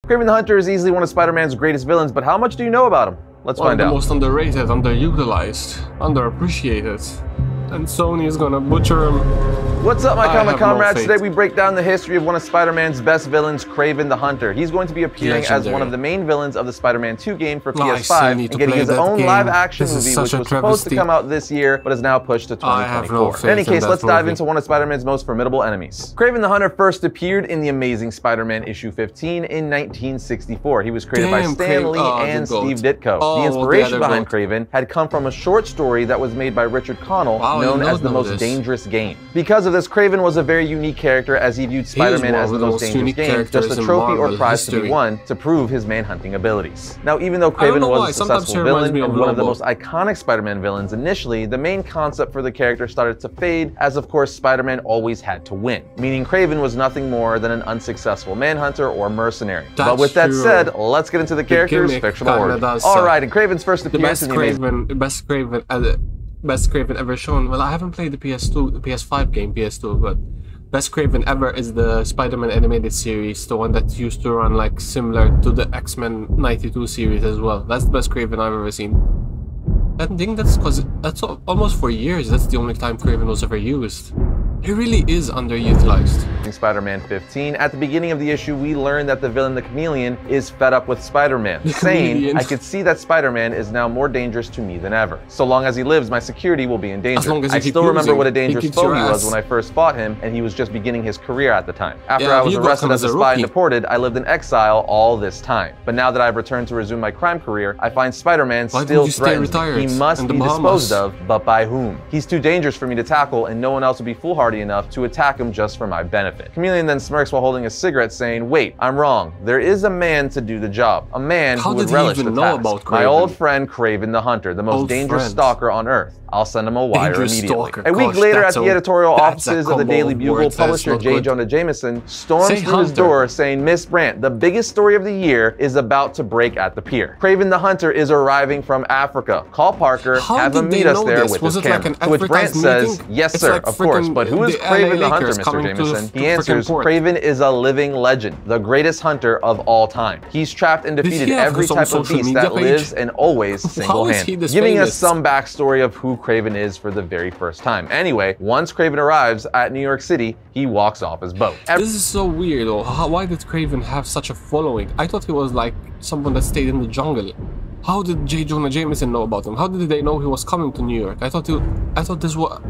Kraven the Hunter is easily one of Spider-Man's greatest villains, but how much do you know about him? Let's find out. One of the most underrated, underutilized, underappreciated. And Sony is gonna butcher him. What's up, my comic comrades? Today we break down the history of one of Spider-Man's best villains, Kraven the Hunter. He's going to be appearing as one of the main villains of the Spider-Man 2 game for PS5 and getting his own live-action movie, which was supposed to come out this year, but is now pushed to 2024. In any case, let's dive into one of Spider-Man's most formidable enemies. Kraven the Hunter first appeared in The Amazing Spider-Man issue 15 in 1964. He was created by Stan Lee and Steve Ditko. The inspiration behind Kraven had come from a short story that was made by Richard Connell, known as The Most Dangerous Game. Because of this, Kraven was a very unique character, as he viewed Spider-Man as the most dangerous game, just a trophy or prize to be won to prove his manhunting abilities. Now, even though Kraven was a successful villain and one of the most iconic Spider-Man villains initially, the main concept for the character started to fade, as of course Spider-Man always had to win, meaning Kraven was nothing more than an unsuccessul manhunter or mercenary. But with that said, let's get into the character's fictional origin. Alright, in Kraven's first appearance in the best Kraven ever shown. Well, I haven't played the PS5 game, PS2, but best Kraven ever is the Spider-Man animated series, the one that used to run like similar to the X-Men 92 series as well. That's the best Kraven I've ever seen. I think that's because that's almost for years. That's the only time Kraven was ever used. He really is underutilized. In Spider-Man 15, at the beginning of the issue, we learn that the villain, the Chameleon, is fed up with Spider-Man, saying, I could see that Spider-Man is now more dangerous to me than ever. So long as he lives, my security will be in danger. I still remember what a dangerous foe he was when I first fought him, and he was just beginning his career at the time. After I was arrested as a spy and deported, I lived in exile all this time. But now that I've returned to resume my crime career, I find Spider-Man still threatens me. He must be disposed of, but by whom? He's too dangerous for me to tackle, and no one else would be foolhardy enough to attack him just for my benefit. Chameleon then smirks while holding a cigarette, saying, wait, I'm wrong. There is a man to do the job. A man who would relish the task. My old friend Kraven the Hunter, the most dangerous stalker on Earth. I'll send him a wire immediately. A week later, at the editorial offices of the Daily Bugle, publisher J. Jonah Jameson storms through his door saying, Miss Brandt, the biggest story of the year is about to break at the pier. Kraven the Hunter is arriving from Africa. Call Parker, have him meet us there with his camera. To which Brandt says, yes sir, of course, but who is Kraven the Hunter, Mr. Jameson? He answers, Kraven is a living legend, the greatest hunter of all time. He's trapped and defeated every type of beast that lives and always single-handed, giving us some backstory of who Kraven is for the very first time. Anyway, once Kraven arrives at New York City, he walks off his boat. This is so weird though. Why did Kraven have such a following? I thought he was like someone that stayed in the jungle. How did J. Jonah Jameson know about him? How did they know he was coming to New York? I thought this was...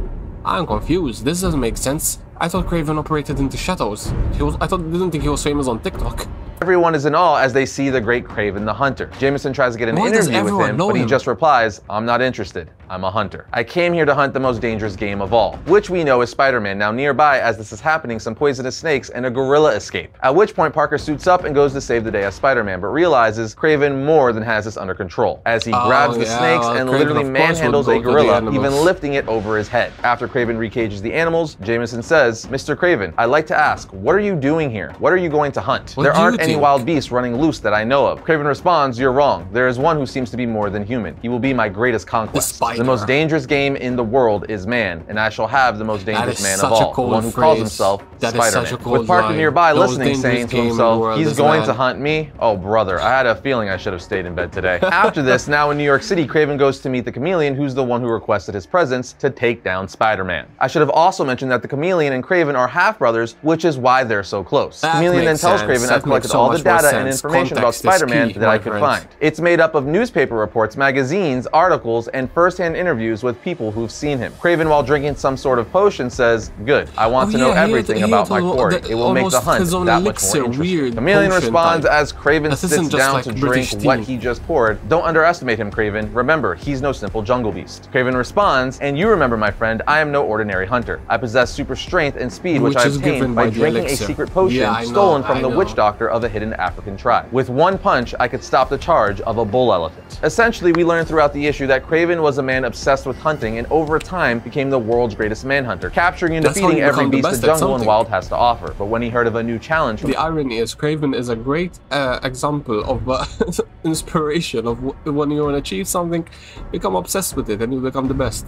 I'm confused. This doesn't make sense. I thought Kraven operated in the shadows. Didn't think he was famous on TikTok. Everyone is in awe as they see the great Kraven the Hunter. Jameson tries to get an interview with him, but he just replies, I'm not interested. I'm a hunter. I came here to hunt the most dangerous game of all, which we know is Spider-Man. Now nearby, as this is happening, some poisonous snakes and a gorilla escape. At which point Parker suits up and goes to save the day as Spider-Man, but realizes Kraven more than has this under control, as he grabs the snakes and literally manhandles a gorilla, even lifting it over his head. After Kraven recages the animals, Jameson says, Mr. Kraven, I'd like to ask, what are you doing here? What are you going to hunt? There aren't any wild beasts running loose that I know of. Kraven responds, you're wrong. There is one who seems to be more than human. He will be my greatest conquest. The most dangerous game in the world is man, and I shall have the most dangerous man of all, the one who calls himself Spider-Man. With Parker nearby listening, saying to himself, he's going to hunt me? Oh brother, I had a feeling I should have stayed in bed today. After this, now in New York City, Kraven goes to meet the Chameleon, who's the one who requested his presence to take down Spider-Man. I should have also mentioned that the Chameleon and Kraven are half-brothers, which is why they're so close. Chameleon then tells Kraven, I've collected all the data and information about Spider-Man that I could find. It's made up of newspaper reports, magazines, articles, and first-hand interviews with people who've seen him. Kraven, while drinking some sort of potion, says, good, I want to know everything about my quarry. It will make the hunt that much more interesting. Chameleon responds as Kraven sits down to drink what he just poured. Don't underestimate him, Kraven. Remember, he's no simple jungle beast. Kraven responds, and you remember, my friend, I am no ordinary hunter. I possess super strength and speed, which I obtained by drinking a secret potion stolen from the witch doctor of a hidden African tribe. With one punch, I could stop the charge of a bull elephant. Essentially, we learn throughout the issue that Kraven was a man obsessed with hunting and over time became the world's greatest manhunter, capturing and defeating every beast the jungle and wild has to offer. But when he heard of a new challenge... The irony is, Kraven is a great example of inspiration of when you want to achieve something, become obsessed with it and you become the best.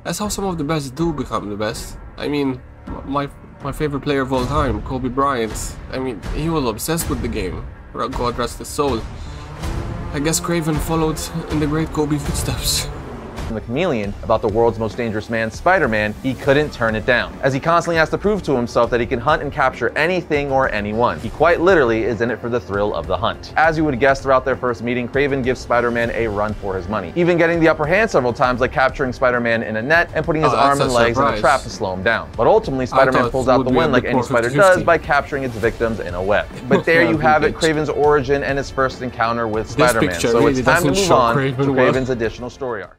That's how some of the best do become the best. I mean, my favorite player of all time, Kobe Bryant, I mean, he was obsessed with the game. God rest his soul. I guess Kraven followed in the great Kobe footsteps. The chameleon about the world's most dangerous man, Spider-Man, he couldn't turn it down, as he constantly has to prove to himself that he can hunt and capture anything or anyone. He quite literally is in it for the thrill of the hunt. As you would guess, throughout their first meeting, Kraven gives Spider-Man a run for his money, even getting the upper hand several times, like capturing Spider-Man in a net and putting his arms and legs in a trap to slow him down. But ultimately, Spider-Man pulls out the win like any spider does by capturing its victims in a web. But there you have it, Kraven's origin and his first encounter with Spider-Man. So it's time to move on to Kraven's additional story arc.